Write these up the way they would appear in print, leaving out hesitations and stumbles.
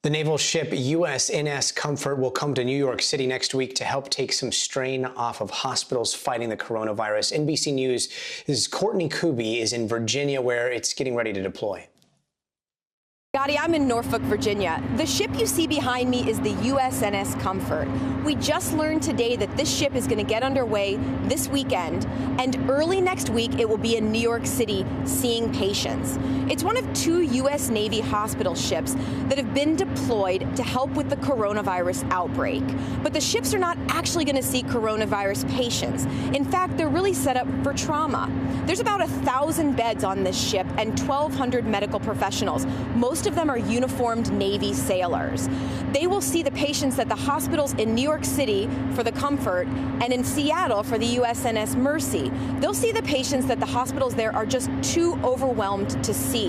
The naval ship USNS Comfort will come to New York City next week to help take some strain off of hospitals fighting the coronavirus. NBC News' Courtney Kube is in Virginia, where it's getting ready to deploy. Gotti, I'm in Norfolk, Virginia. The ship you see behind me is the USNS Comfort. We just learned today that this ship is going to get underway this weekend, and early next week it will be in New York City seeing patients. It's one of 2 U.S. Navy hospital ships that have been deployed to help with the coronavirus outbreak. But the ships are not actually going to see coronavirus patients. In fact, they're really set up for trauma. There's about 1,000 beds on this ship and 1,200 medical professionals. Most of them are uniformed Navy sailors. They will see the patients at the hospitals in New York City for the Comfort and in Seattle for the USNS Mercy. They'll see the patients that the hospitals there are just too overwhelmed to see.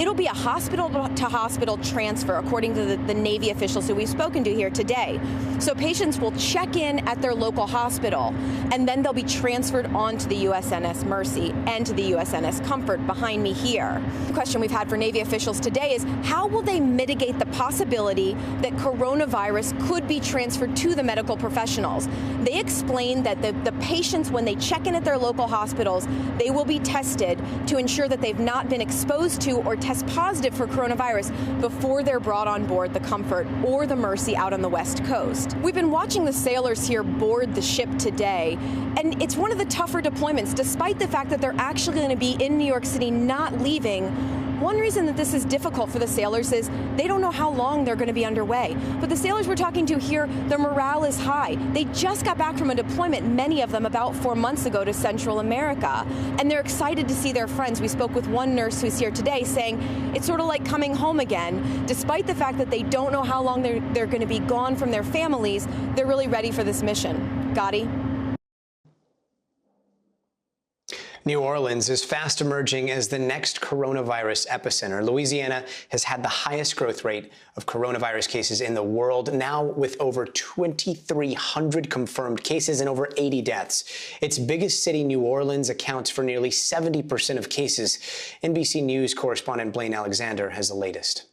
It'll be a hospital-to-hospital transfer, according to the Navy officials who we've spoken to here today. So patients will check in at their local hospital, and then they'll be transferred on to the USNS Mercy and to the USNS Comfort behind me here. The question we've had for Navy officials today is, how will they mitigate the possibility that coronavirus could be transferred to the medical professionals? They explained that the patients, when they check in at their local hospitals, they will be tested to ensure that they've not been exposed to or test positive for coronavirus before they're brought on board the Comfort or the Mercy out on the West Coast. We've been watching the sailors here board the ship today, and it's one of the tougher deployments, despite the fact that they're actually going to be in New York City, not leaving. One reason that this is difficult for the sailors is they don't know how long they're going to be underway. But the sailors we're talking to here, their morale is high. They just got back from a deployment, many of them about 4 months ago, to Central America. And they're excited to see their friends. We spoke with one nurse who's here today saying it's sort of like coming home again. Despite the fact that they don't know how long they're going to be gone from their families, they're really ready for this mission. Gotti? New Orleans is fast emerging as the next coronavirus epicenter. Louisiana has had the highest growth rate of coronavirus cases in the world, now with over 2,300 confirmed cases and over 80 deaths. Its biggest city, New Orleans, accounts for nearly 70% of cases. NBC News correspondent Blaine Alexander has the latest.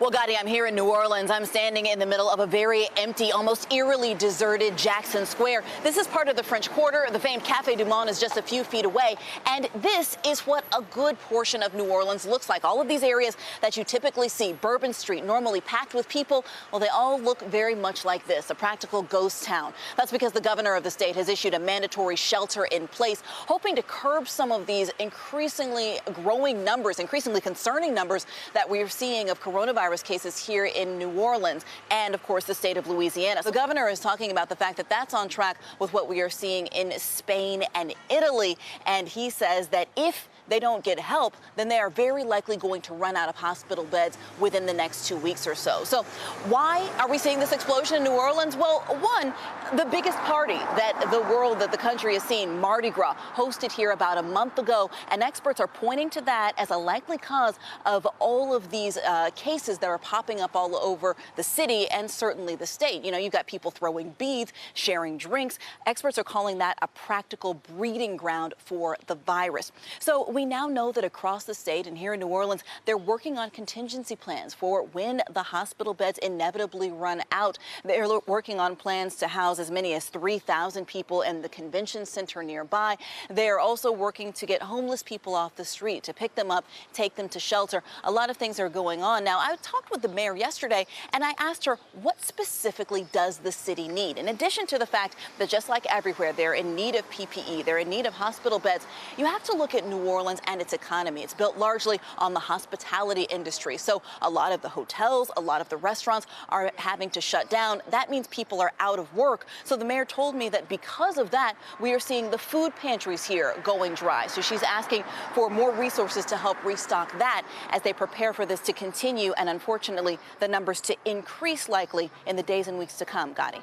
Well, Gotti, I'm here in New Orleans. I'm standing in the middle of a very empty, almost eerily deserted Jackson Square. This is part of the French Quarter. The famed Café du Monde is just a few feet away. And this is what a good portion of New Orleans looks like. All of these areas that you typically see, Bourbon Street, normally packed with people, well, they all look very much like this, a practical ghost town. That's because the governor of the state has issued a mandatory shelter in place, hoping to curb some of these increasingly growing numbers, increasingly concerning numbers that we're seeing of coronavirus cases here in New Orleans and, of course, the state of Louisiana. The governor is talking about the fact that that's on track with what we are seeing in Spain and Italy. And he says that if they don't get help, then they are very likely going to run out of hospital beds within the next 2 weeks or so. So why are we seeing this explosion in New Orleans? Well, one, the biggest party that the country has seen, Mardi Gras, hosted here about a month ago, and experts are pointing to that as a likely cause of all of these cases that are popping up all over the city and certainly the state. You know, you've got people throwing beads, sharing drinks. Experts are calling that a practical breeding ground for the virus. So we now know that across the state and here in New Orleans, they're working on contingency plans for when the hospital beds inevitably run out. They're working on plans to house as many as 3,000 people in the convention center nearby. They're also working to get homeless people off the street, to pick them up, take them to shelter. A lot of things are going on. Now, I talked with the mayor yesterday, and I asked her, what specifically does the city need? In addition to the fact that just like everywhere, they're in need of PPE, they're in need of hospital beds, you have to look at New Orleans and its economy. It's built largely on the hospitality industry. So a lot of the hotels, a lot of the restaurants are having to shut down. That means people are out of work. So the mayor told me that because of that, we are seeing the food pantries here going dry. So she's asking for more resources to help restock that as they prepare for this to continue and, unfortunately, the numbers to increase likely in the days and weeks to come. Gotti.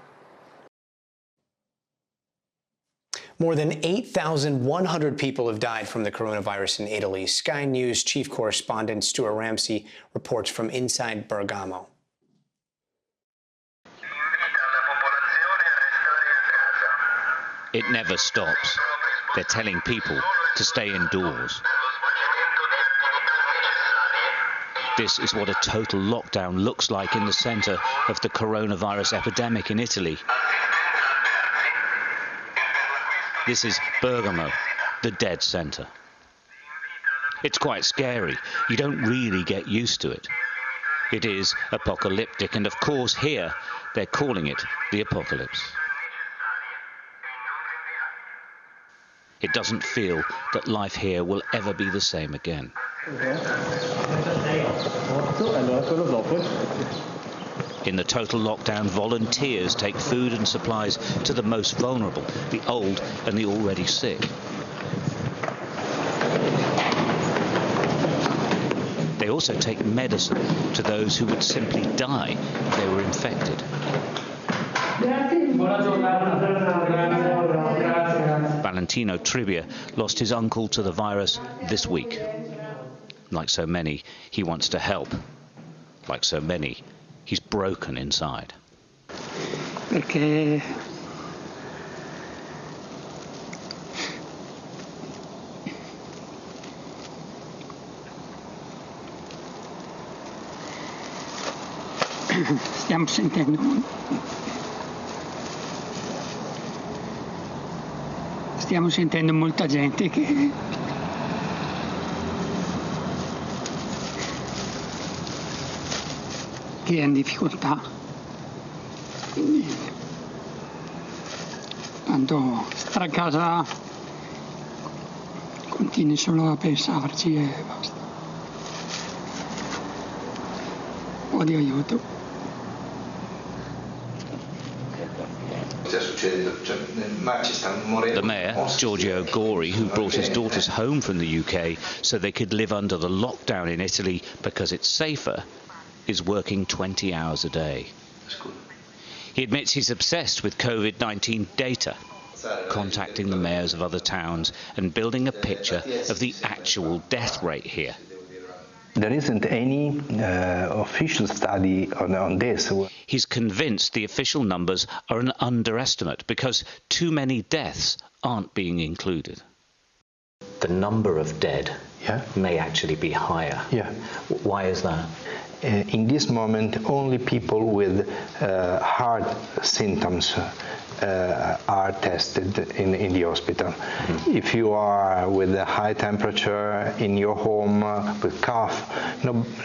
More than 8,100 people have died from the coronavirus in Italy. Sky News chief correspondent Stuart Ramsey reports from inside Bergamo. It never stops. They're telling people to stay indoors. This is what a total lockdown looks like in the centre of the coronavirus epidemic in Italy. This is Bergamo, the dead centre. It's quite scary. You don't really get used to it. It is apocalyptic, and of course here they're calling it the apocalypse. It doesn't feel that life here will ever be the same again. In the total lockdown, volunteers take food and supplies to the most vulnerable, the old and the already sick. They also take medicine to those who would simply die if they were infected. Valentino Trivia lost his uncle to the virus this week. Like so many, he wants to help. Like so many, he's broken inside. Perché stiamo sentendo molta gente che è in difficoltà. Quindi tanto stare a casa continui solo a pensarci e basta. Un po' di aiuto. The mayor, Giorgio Gori, who brought his daughters home from the UK so they could live under the lockdown in Italy because it's safer, is working 20 hours a day. He admits he's obsessed with COVID-19 data, contacting the mayors of other towns and building a picture of the actual death rate here. There isn't any official study on this. He's convinced the official numbers are an underestimate because too many deaths aren't being included. The number of dead may actually be higher. Yeah. Why is that? In this moment, only people with heart symptoms are tested in the hospital. Mm-hmm. If you are with a high temperature in your home with cough,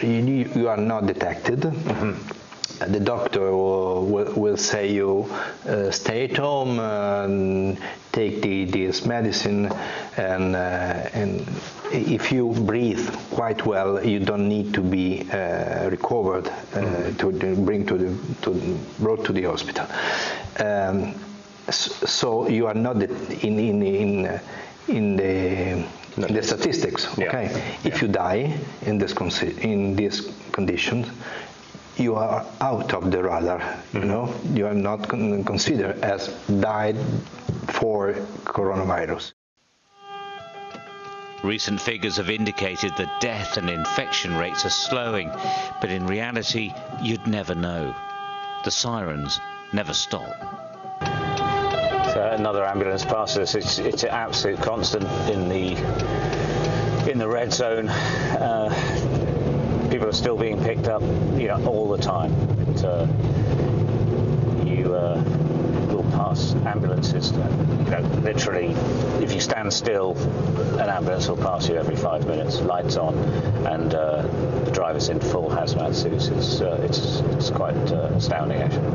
you are not detected. Mm-hmm. The doctor will say you stay at home and take this medicine, and if you breathe quite well, you don't need to be recovered brought to the hospital. So you are not in the statistics. Okay, if you die in this conditions, you are out of the radar. You are not considered as died for coronavirus. Recent figures have indicated that death and infection rates are slowing, but in reality, you'd never know. The sirens never stop. So another ambulance passes us. It's an absolute constant in the red zone. People are still being picked up, all the time. You will pass ambulances. Literally, if you stand still, an ambulance will pass you every 5 minutes. Lights on, and the driver's in full hazmat suits. It's quite astounding, actually.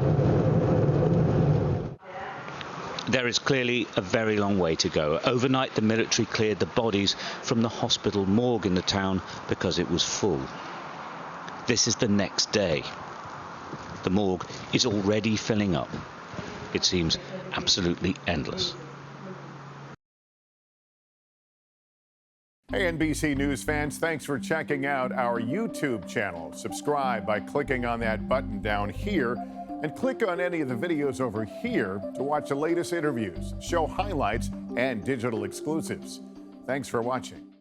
There is clearly a very long way to go. Overnight, the military cleared the bodies from the hospital morgue in the town because it was full. This is the next day. The morgue is already filling up. It seems absolutely endless. Hey, NBC News fans, thanks for checking out our YouTube channel. Subscribe by clicking on that button down here, and click on any of the videos over here to watch the latest interviews, show highlights, and digital exclusives. Thanks for watching.